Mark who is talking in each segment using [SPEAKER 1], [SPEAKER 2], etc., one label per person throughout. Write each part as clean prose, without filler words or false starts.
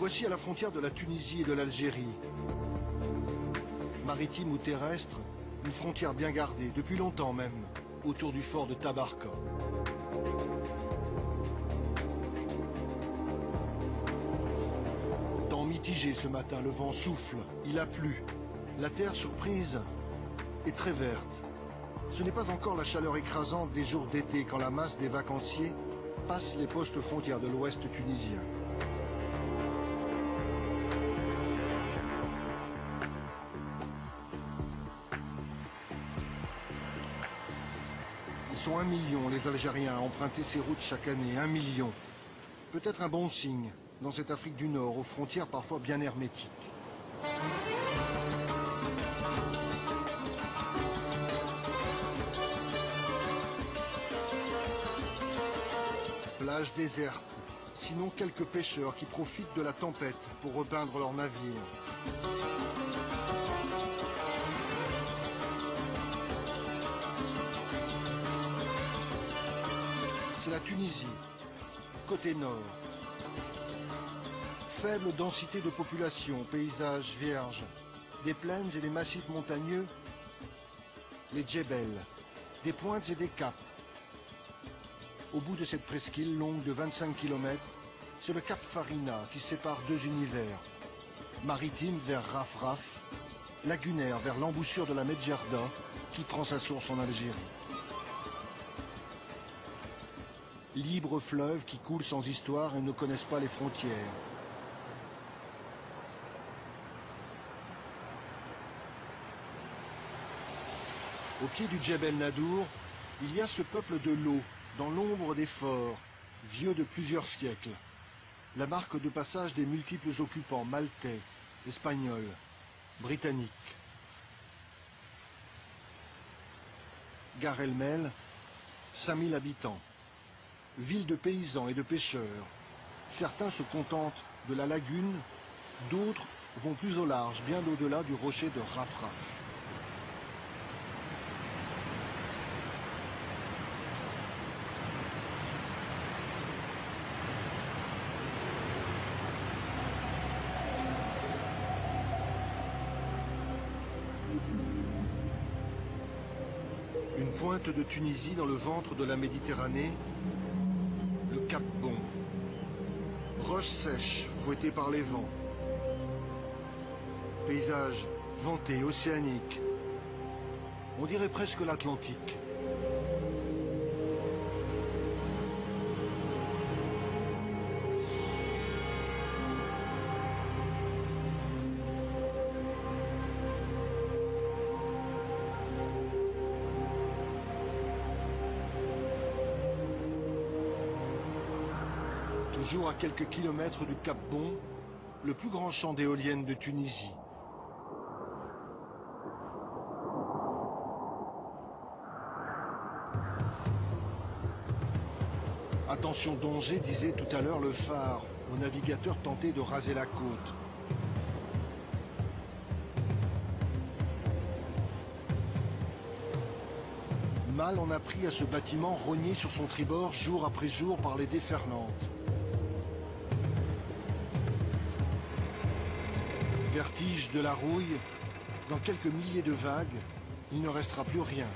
[SPEAKER 1] voici à la frontière de la Tunisie et de l'Algérie. Maritime ou terrestre, une frontière bien gardée, depuis longtemps même, autour du fort de Tabarka. Temps mitigé ce matin, le vent souffle, il a plu. La terre surprise est très verte. Ce n'est pas encore la chaleur écrasante des jours d'été quand la masse des vacanciers passe les postes frontières de l'ouest tunisien. Ils sont 1 million, les Algériens, à emprunter ces routes chaque année. 1 million. Peut-être un bon signe dans cette Afrique du Nord, aux frontières parfois bien hermétiques. Plage déserte, sinon quelques pêcheurs qui profitent de la tempête pour repeindre leurs navires. C'est la Tunisie, côté nord. Faible densité de population, paysages vierges, des plaines et des massifs montagneux, les djebels, des pointes et des caps. Au bout de cette presqu'île longue de 25 km, c'est le cap Farina qui sépare deux univers. Maritime vers Rafraf, lagunaire vers l'embouchure de la Medjerda qui prend sa source en Algérie. Libres fleuves qui coulent sans histoire et ne connaissent pas les frontières. Au pied du Djebel Nadour, il y a ce peuple de l'eau, dans l'ombre des forts, vieux de plusieurs siècles. La marque de passage des multiples occupants maltais, espagnols, britanniques. Gare El-Mel, 5000 habitants. Ville de paysans et de pêcheurs. Certains se contentent de la lagune, d'autres vont plus au large, bien au-delà du rocher de Rafraf. Une pointe de Tunisie dans le ventre de la Méditerranée, le Cap Bon. Roches sèches, fouettées par les vents. Paysage venté, océanique. On dirait presque l'Atlantique. Toujours à quelques kilomètres du Cap Bon, le plus grand champ d'éoliennes de Tunisie. Attention danger, disait tout à l'heure le phare, aux navigateurs tentés de raser la côte. Mal on a pris à ce bâtiment rogné sur son tribord jour après jour par les déferlantes. Vertige de la rouille, dans quelques milliers de vagues, il ne restera plus rien.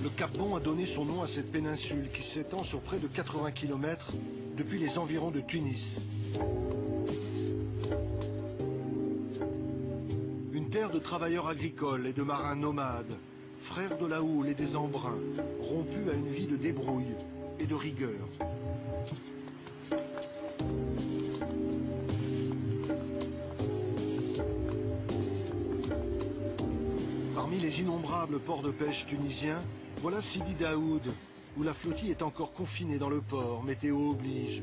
[SPEAKER 1] Le Cap Bon a donné son nom à cette péninsule qui s'étend sur près de 80 km depuis les environs de Tunis. Terre de travailleurs agricoles et de marins nomades, frères de la houle et des embruns, rompus à une vie de débrouille et de rigueur. Parmi les innombrables ports de pêche tunisiens, voilà Sidi Daoud, où la flottille est encore confinée dans le port, météo oblige.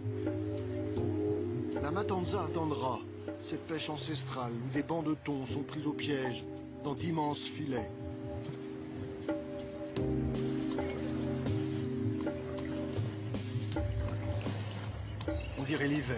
[SPEAKER 1] La Matanza attendra, cette pêche ancestrale où des bancs de thon sont pris au piège dans d'immenses filets. On dirait l'hiver.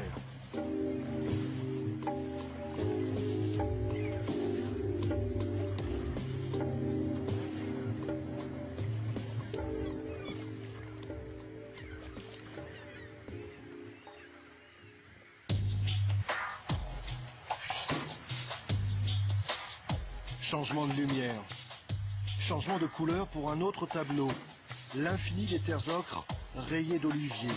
[SPEAKER 1] Changement de lumière. Changement de couleur pour un autre tableau. L'infini des terres ocres rayées d'oliviers.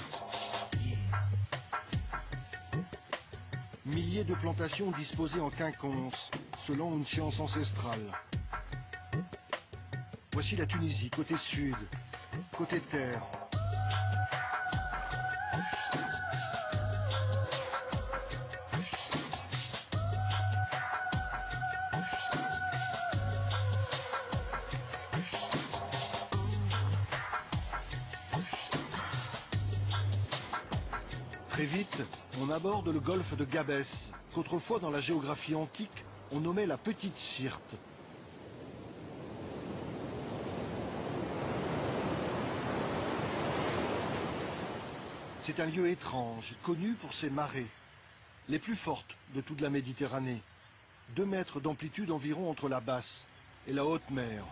[SPEAKER 1] Milliers de plantations disposées en quinconce, selon une science ancestrale. Voici la Tunisie, côté sud, côté terre. Très vite, on aborde le golfe de Gabès, qu'autrefois dans la géographie antique, on nommait la Petite Syrte. C'est un lieu étrange, connu pour ses marées, les plus fortes de toute la Méditerranée. 2 mètres d'amplitude environ entre la basse et la haute mer.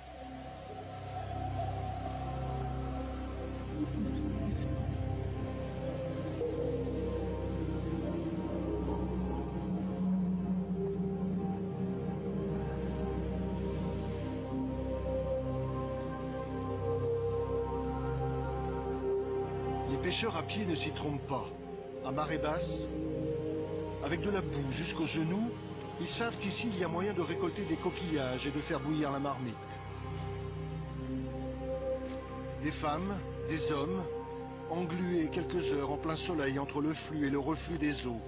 [SPEAKER 1] Les pêcheurs à pied ne s'y trompent pas. À marée basse, avec de la boue jusqu'aux genoux, ils savent qu'ici il y a moyen de récolter des coquillages et de faire bouillir la marmite. Des femmes, des hommes, englués quelques heures en plein soleil entre le flux et le reflux des eaux.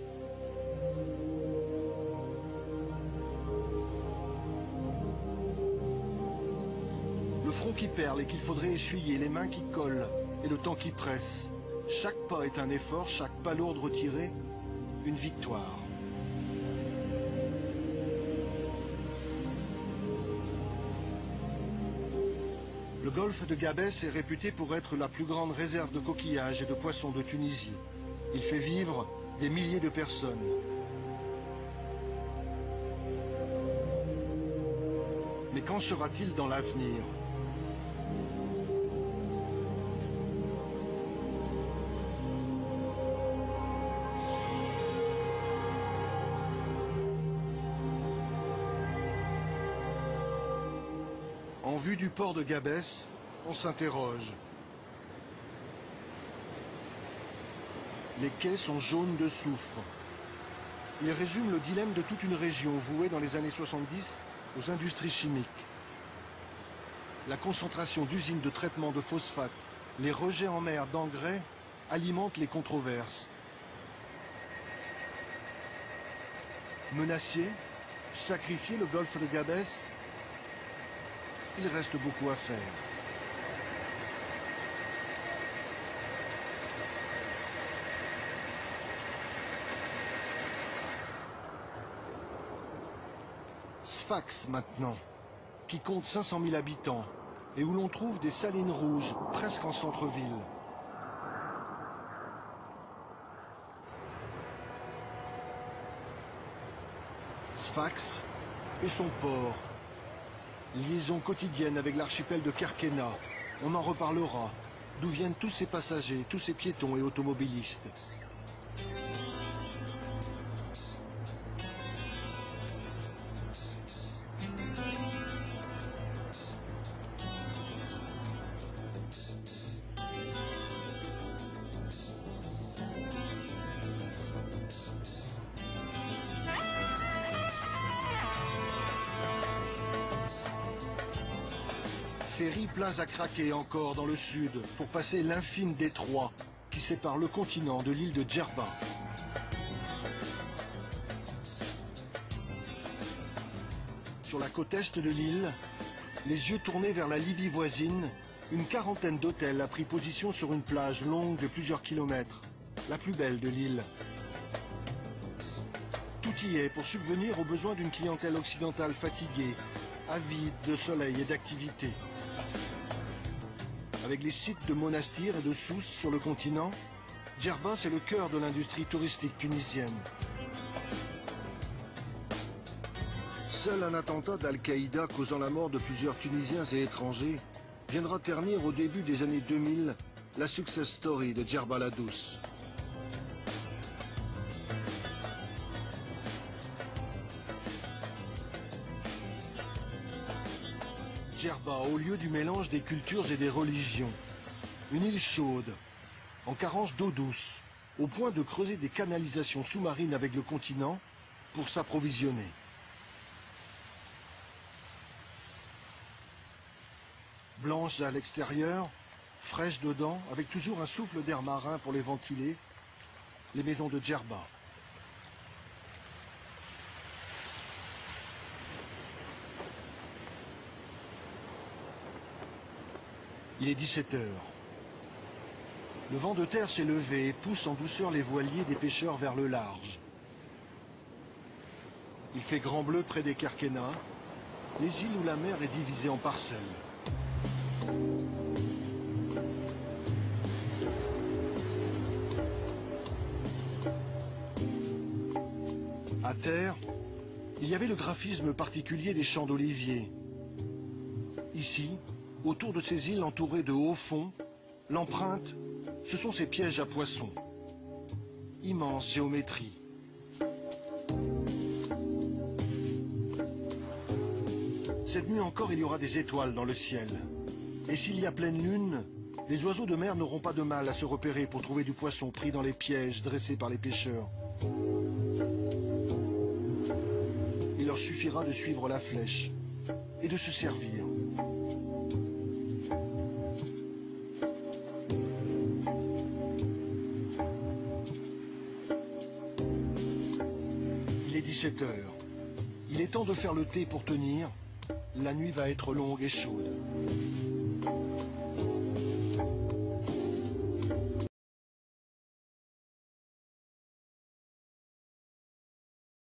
[SPEAKER 1] Le front qui perle et qu'il faudrait essuyer, les mains qui collent et le temps qui presse. Chaque pas est un effort, chaque palourde retirée, une victoire. Le golfe de Gabès est réputé pour être la plus grande réserve de coquillages et de poissons de Tunisie. Il fait vivre des milliers de personnes. Mais qu'en sera-t-il dans l'avenir ? En vue du port de Gabès, on s'interroge. Les quais sont jaunes de soufre. Ils résument le dilemme de toute une région vouée dans les années 70 aux industries chimiques. La concentration d'usines de traitement de phosphate, les rejets en mer d'engrais alimentent les controverses. Menacer, sacrifier le golfe de Gabès, il reste beaucoup à faire. Sfax maintenant, qui compte 500 000 habitants et où l'on trouve des salines rouges presque en centre-ville. Sfax et son port. Liaison quotidienne avec l'archipel de Kerkena. On en reparlera. D'où viennent tous ces passagers, tous ces piétons et automobilistes. Ferries pleins à craquer encore dans le sud pour passer l'infime détroit qui sépare le continent de l'île de Djerba. Sur la côte est de l'île, les yeux tournés vers la Libye voisine, une quarantaine d'hôtels a pris position sur une plage longue de plusieurs kilomètres, la plus belle de l'île. Tout y est pour subvenir aux besoins d'une clientèle occidentale fatiguée, avide de soleil et d'activité. Avec les sites de Monastir et de Sousse sur le continent, Djerba c'est le cœur de l'industrie touristique tunisienne. Seul un attentat d'Al-Qaïda causant la mort de plusieurs Tunisiens et étrangers viendra ternir au début des années 2000 la success story de Djerba la Douce. Djerba, au lieu du mélange des cultures et des religions. Une île chaude, en carence d'eau douce, au point de creuser des canalisations sous-marines avec le continent pour s'approvisionner. Blanche à l'extérieur, fraîche dedans, avec toujours un souffle d'air marin pour les ventiler, les maisons de Djerba. Il est 17 heures. Le vent de terre s'est levé et pousse en douceur les voiliers des pêcheurs vers le large. Il fait grand bleu près des Kerkennah, les îles où la mer est divisée en parcelles. À terre, il y avait le graphisme particulier des champs d'oliviers. Ici, autour de ces îles entourées de hauts fonds, l'empreinte, ce sont ces pièges à poissons. Immense géométrie. Cette nuit encore, il y aura des étoiles dans le ciel. Et s'il y a pleine lune, les oiseaux de mer n'auront pas de mal à se repérer pour trouver du poisson pris dans les pièges dressés par les pêcheurs. Il leur suffira de suivre la flèche et de se servir. Il est 17 heures. Il est temps de faire le thé pour tenir. La nuit va être longue et chaude.